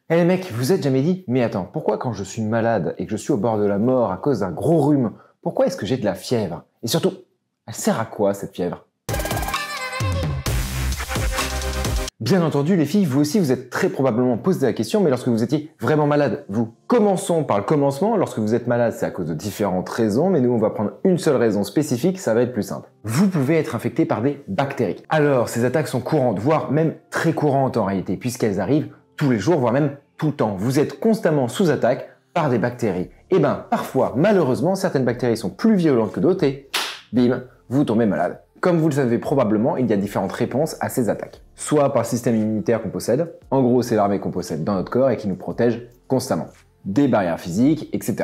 Eh les mecs, vous êtes jamais dit, mais attends, pourquoi quand je suis malade et que je suis au bord de la mort à cause d'un gros rhume, pourquoi est-ce que j'ai de la fièvre? Et surtout, elle sert à quoi cette fièvre? Bien entendu, les filles, vous aussi vous êtes très probablement posé la question, mais lorsque vous étiez vraiment malade, vous. Commençons par le commencement. Lorsque vous êtes malade, c'est à cause de différentes raisons, mais nous on va prendre une seule raison spécifique, ça va être plus simple. Vous pouvez être infecté par des bactéries. Alors, ces attaques sont courantes, voire même très courantes en réalité, puisqu'elles arrivent tous les jours, voire même tout le temps. Vous êtes constamment sous attaque par des bactéries. Et ben, parfois, malheureusement, certaines bactéries sont plus violentes que d'autres et bim, vous tombez malade. Comme vous le savez probablement, il y a différentes réponses à ces attaques. Soit par le système immunitaire qu'on possède, en gros c'est l'armée qu'on possède dans notre corps et qui nous protège constamment. Des barrières physiques, etc.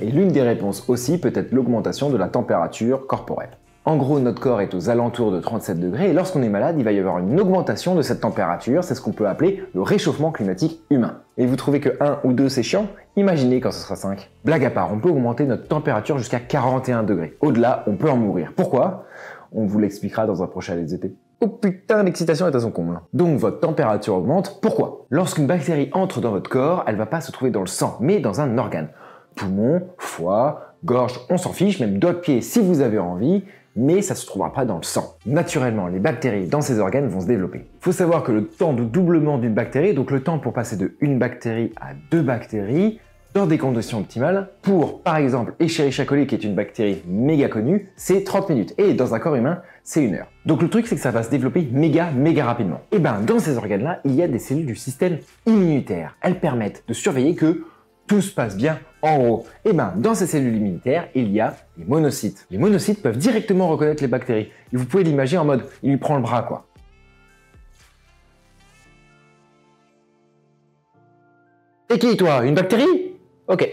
Et l'une des réponses aussi peut être l'augmentation de la température corporelle. En gros, notre corps est aux alentours de 37 degrés et lorsqu'on est malade, il va y avoir une augmentation de cette température, c'est ce qu'on peut appeler le réchauffement climatique humain. Et vous trouvez que 1 ou 2 c'est chiant? Imaginez quand ce sera 5. Blague à part, on peut augmenter notre température jusqu'à 41 degrés. Au-delà, on peut en mourir. Pourquoi? On vous l'expliquera dans un prochain Let's EP. Oh putain, l'excitation est à son comble. Donc votre température augmente. Pourquoi? Lorsqu'une bactérie entre dans votre corps, elle va pas se trouver dans le sang, mais dans un organe. Poumon, foie, gorge, on s'en fiche, même doigts de pied si vous avez envie, mais ça se trouvera pas dans le sang. Naturellement, les bactéries dans ces organes vont se développer. Faut savoir que le temps de doublement d'une bactérie, donc le temps pour passer de une bactérie à 2 bactéries, dans des conditions optimales, pour, par exemple, Escherichia coli, qui est une bactérie méga connue, c'est 30 minutes. Et dans un corps humain, c'est 1 heure. Donc le truc, c'est que ça va se développer méga rapidement. Et ben, dans ces organes-là, il y a des cellules du système immunitaire. Elles permettent de surveiller que tout se passe bien en haut. Et ben, dans ces cellules immunitaires, il y a les monocytes. Les monocytes peuvent directement reconnaître les bactéries. Et vous pouvez l'imaginer en mode, il lui prend le bras, quoi. T'es qui, toi? Une bactérie? Ok.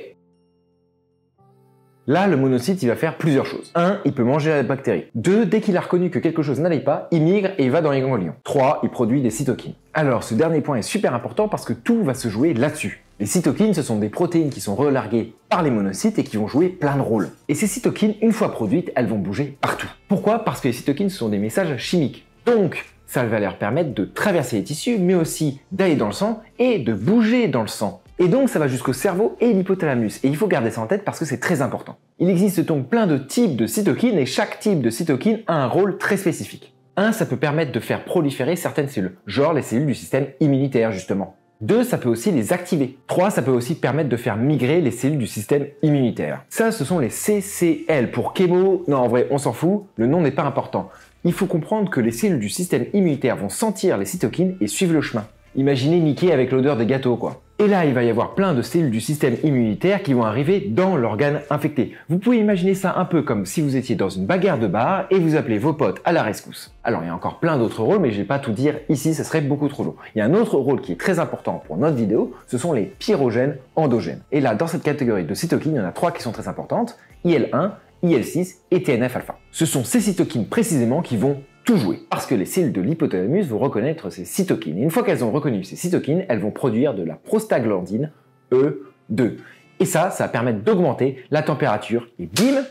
Là, le monocyte, il va faire plusieurs choses. 1, il peut manger la bactérie. 2, dès qu'il a reconnu que quelque chose n'allait pas, il migre et il va dans les ganglions. 3, il produit des cytokines. Alors, ce dernier point est super important parce que tout va se jouer là-dessus. Les cytokines, ce sont des protéines qui sont relarguées par les monocytes et qui vont jouer plein de rôles. Et ces cytokines, une fois produites, elles vont bouger partout. Pourquoi? Parce que les cytokines, ce sont des messages chimiques. Donc, ça va leur permettre de traverser les tissus, mais aussi d'aller dans le sang et de bouger dans le sang. Et donc ça va jusqu'au cerveau et l'hypothalamus. Et il faut garder ça en tête parce que c'est très important. Il existe donc plein de types de cytokines et chaque type de cytokine a un rôle très spécifique. 1, ça peut permettre de faire proliférer certaines cellules, genre les cellules du système immunitaire justement. 2, ça peut aussi les activer. 3, ça peut aussi permettre de faire migrer les cellules du système immunitaire. Ça, ce sont les CCL pour chémo. Non, en vrai, on s'en fout, le nom n'est pas important. Il faut comprendre que les cellules du système immunitaire vont sentir les cytokines et suivre le chemin. Imaginez Mickey avec l'odeur des gâteaux, quoi. Et là, il va y avoir plein de cellules du système immunitaire qui vont arriver dans l'organe infecté. Vous pouvez imaginer ça un peu comme si vous étiez dans une bagarre de bar et vous appelez vos potes à la rescousse. Alors, il y a encore plein d'autres rôles, mais je vais pas tout dire ici, ça serait beaucoup trop long. Il y a un autre rôle qui est très important pour notre vidéo, ce sont les pyrogènes endogènes. Et là, dans cette catégorie de cytokines, il y en a 3 qui sont très importantes, IL-1, IL-6 et TNF-alpha. Ce sont ces cytokines précisément qui vont tout jouer. Parce que les cellules de l'hypothalamus vont reconnaître ces cytokines. Et une fois qu'elles ont reconnu ces cytokines, elles vont produire de la prostaglandine E2. Et ça va permettre d'augmenter la température. Et bim,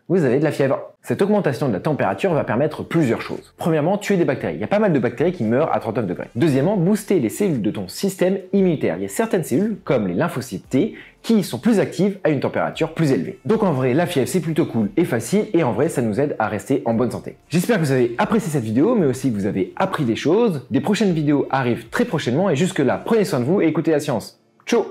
vous avez de la fièvre. Cette augmentation de la température va permettre plusieurs choses. Premièrement, tuer des bactéries. Il y a pas mal de bactéries qui meurent à 39 degrés. Deuxièmement, booster les cellules de ton système immunitaire. Il y a certaines cellules, comme les lymphocytes T, qui sont plus actives à une température plus élevée. Donc en vrai, la fièvre c'est plutôt cool et facile et en vrai ça nous aide à rester en bonne santé. J'espère que vous avez apprécié cette vidéo mais aussi que vous avez appris des choses. Des prochaines vidéos arrivent très prochainement et jusque là, prenez soin de vous et écoutez la science. Ciao!